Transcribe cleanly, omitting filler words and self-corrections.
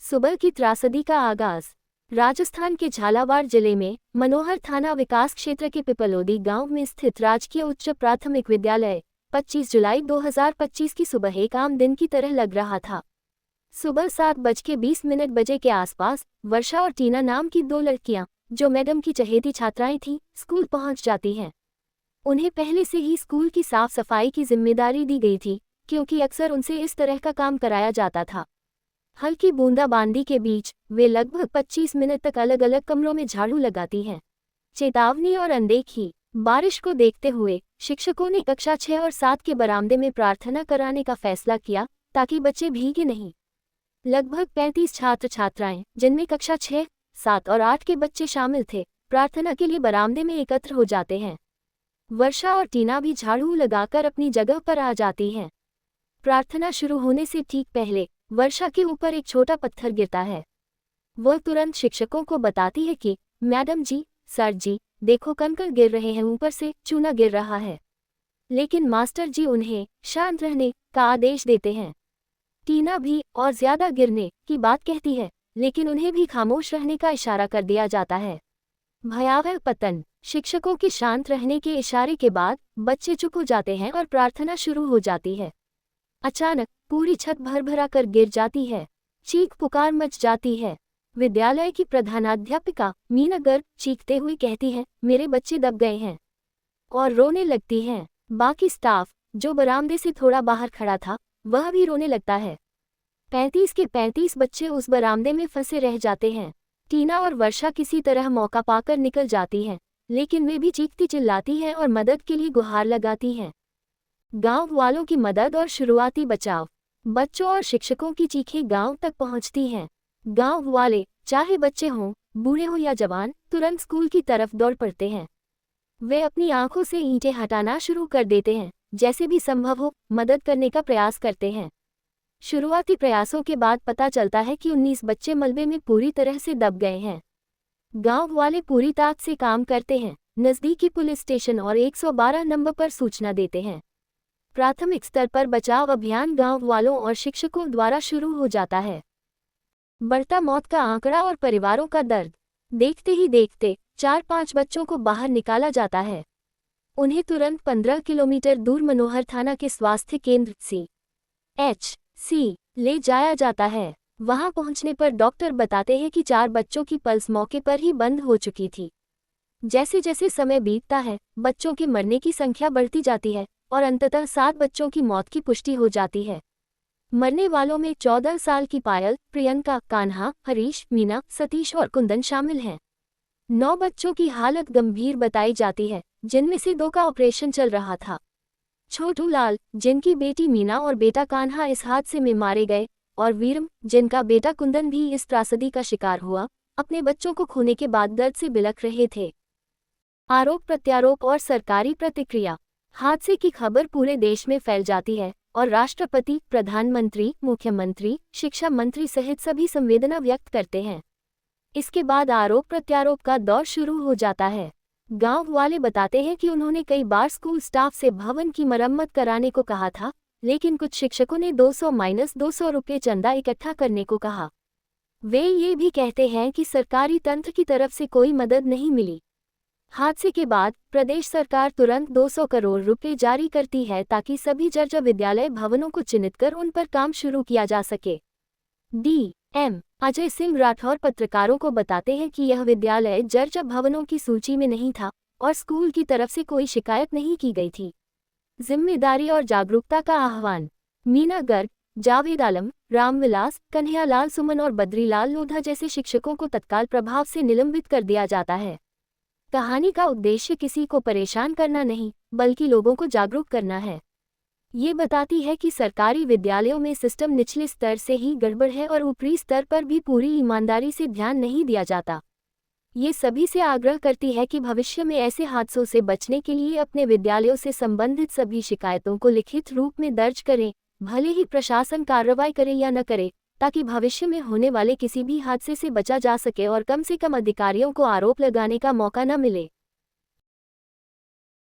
सुबह की त्रासदी का आगाज। राजस्थान के झालावाड़ जिले में मनोहर थाना विकास क्षेत्र के पिपलोदी गांव में स्थित राजकीय उच्च प्राथमिक विद्यालय 25 जुलाई 2025 की सुबह एक आम दिन की तरह लग रहा था। सुबह 7:20 बजे के आसपास वर्षा और टीना नाम की दो लड़कियां, जो मैडम की चहेती छात्राएं थीं, स्कूल पहुंच जाती हैं। उन्हें पहले से ही स्कूल की साफ सफाई की जिम्मेदारी दी गई थी, क्योंकि अक्सर उनसे इस तरह का काम कराया जाता था। हल्की बूंदाबांदी के बीच वे लगभग 25 मिनट तक अलग अलग कमरों में झाड़ू लगाती हैं। चेतावनी और अनदेखी। बारिश को देखते हुए शिक्षकों ने कक्षा 6 और 7 के बरामदे में प्रार्थना कराने का फैसला किया, ताकि बच्चे भीगे नहीं। लगभग 35 छात्र छात्राएं, जिनमें कक्षा 6, 7 और 8 के बच्चे शामिल थे, प्रार्थना के लिए बरामदे में एकत्र हो जाते हैं। वर्षा और टीना भी झाड़ू लगाकर अपनी जगह पर आ जाती हैं। प्रार्थना शुरू होने से ठीक पहले वर्षा के ऊपर एक छोटा पत्थर गिरता है। वह तुरंत शिक्षकों को बताती है कि मैडम जी, सर जी, देखो कंकड़ गिर रहे हैं, ऊपर से चूना गिर रहा है। लेकिन मास्टर जी उन्हें शांत रहने का आदेश देते हैं। टीना भी और ज्यादा गिरने की बात कहती है, लेकिन उन्हें भी खामोश रहने का इशारा कर दिया जाता है। भयावह पतन। शिक्षकों के शांत रहने के इशारे के बाद बच्चे चुप हो जाते हैं और प्रार्थना शुरू हो जाती है। अचानक पूरी छत भरभरा कर गिर जाती है। चीख पुकार मच जाती है। विद्यालय की प्रधानाध्यापिका मीना गर्ग चीखते हुए कहती है, मेरे बच्चे दब गए हैं, और रोने लगती हैं। बाकी स्टाफ, जो बरामदे से थोड़ा बाहर खड़ा था, वह भी रोने लगता है। 35 के 35 बच्चे उस बरामदे में फंसे रह जाते हैं। टीना और वर्षा किसी तरह मौका पाकर निकल जाती हैं, लेकिन वे भी चीखती चिल्लाती हैं और मदद के लिए गुहार लगाती हैं। गांव वालों की मदद और शुरुआती बचाव। बच्चों और शिक्षकों की चीखें गांव तक पहुंचती हैं। गांव वाले, चाहे बच्चे हों, बूढ़े हों या जवान, तुरंत स्कूल की तरफ दौड़ पड़ते हैं। वे अपनी आंखों से ईंटें हटाना शुरू कर देते हैं, जैसे भी संभव हो मदद करने का प्रयास करते हैं। शुरुआती प्रयासों के बाद पता चलता है कि 19 बच्चे मलबे में पूरी तरह से दब गए हैं। गांव वाले पूरी ताकत से काम करते हैं, नज़दीकी पुलिस स्टेशन और 112 नंबर पर सूचना देते हैं। प्राथमिक स्तर पर बचाव अभियान गांव वालों और शिक्षकों द्वारा शुरू हो जाता है। बढ़ता मौत का आंकड़ा और परिवारों का दर्द। देखते ही देखते 4-5 बच्चों को बाहर निकाला जाता है। उन्हें तुरंत 15 किलोमीटर दूर मनोहर थाना के स्वास्थ्य केंद्र CHC ले जाया जाता है। वहां पहुंचने पर डॉक्टर बताते हैं कि 4 बच्चों की पल्स मौके पर ही बंद हो चुकी थी। जैसे जैसे समय बीतता है, बच्चों के मरने की संख्या बढ़ती जाती है और अंततः 7 बच्चों की मौत की पुष्टि हो जाती है। मरने वालों में 14 साल की पायल, प्रियंका, कान्हा, हरीश, मीना, सतीश और कुंदन शामिल हैं। 9 बच्चों की हालत गंभीर बताई जाती है, जिनमें से 2 का ऑपरेशन चल रहा था। छोटू लाल, जिनकी बेटी मीना और बेटा कान्हा इस हादसे में मारे गए, और वीरम, जिनका बेटा कुंदन भी इस त्रासदी का शिकार हुआ, अपने बच्चों को खोने के बाद दर्द से बिलख रहे थे। आरोप प्रत्यारोप और सरकारी प्रतिक्रिया। हादसे की खबर पूरे देश में फैल जाती है और राष्ट्रपति, प्रधानमंत्री, मुख्यमंत्री, शिक्षा मंत्री सहित सभी संवेदना व्यक्त करते हैं। इसके बाद आरोप प्रत्यारोप का दौर शुरू हो जाता है। गांव वाले बताते हैं कि उन्होंने कई बार स्कूल स्टाफ से भवन की मरम्मत कराने को कहा था, लेकिन कुछ शिक्षकों ने 200-200 रुपये चंदा इकट्ठा करने को कहा। वे ये भी कहते हैं कि सरकारी तंत्र की तरफ से कोई मदद नहीं मिली। हादसे के बाद प्रदेश सरकार तुरंत 200 करोड़ रुपए जारी करती है, ताकि सभी जर्जर विद्यालय भवनों को चिन्हित कर उन पर काम शुरू किया जा सके। DM अजय सिंह राठौर पत्रकारों को बताते हैं कि यह विद्यालय जर्जर भवनों की सूची में नहीं था और स्कूल की तरफ से कोई शिकायत नहीं की गई थी। जिम्मेदारी और जागरूकता का आह्वान। मीना गर्ग, जावेद आलम, रामविलास, कन्हैयालाल सुमन और बद्रीलाल लोधा जैसे शिक्षकों को तत्काल प्रभाव से निलंबित कर दिया जाता है। कहानी का उद्देश्य किसी को परेशान करना नहीं, बल्कि लोगों को जागरूक करना है। ये बताती है कि सरकारी विद्यालयों में सिस्टम निचले स्तर से ही गड़बड़ है और ऊपरी स्तर पर भी पूरी ईमानदारी से ध्यान नहीं दिया जाता। ये सभी से आग्रह करती है कि भविष्य में ऐसे हादसों से बचने के लिए अपने विद्यालयों से संबंधित सभी शिकायतों को लिखित रूप में दर्ज करें, भले ही प्रशासन कार्रवाई करे या न करे, ताकि भविष्य में होने वाले किसी भी हादसे से बचा जा सके और कम से कम अधिकारियों को आरोप लगाने का मौका न मिले।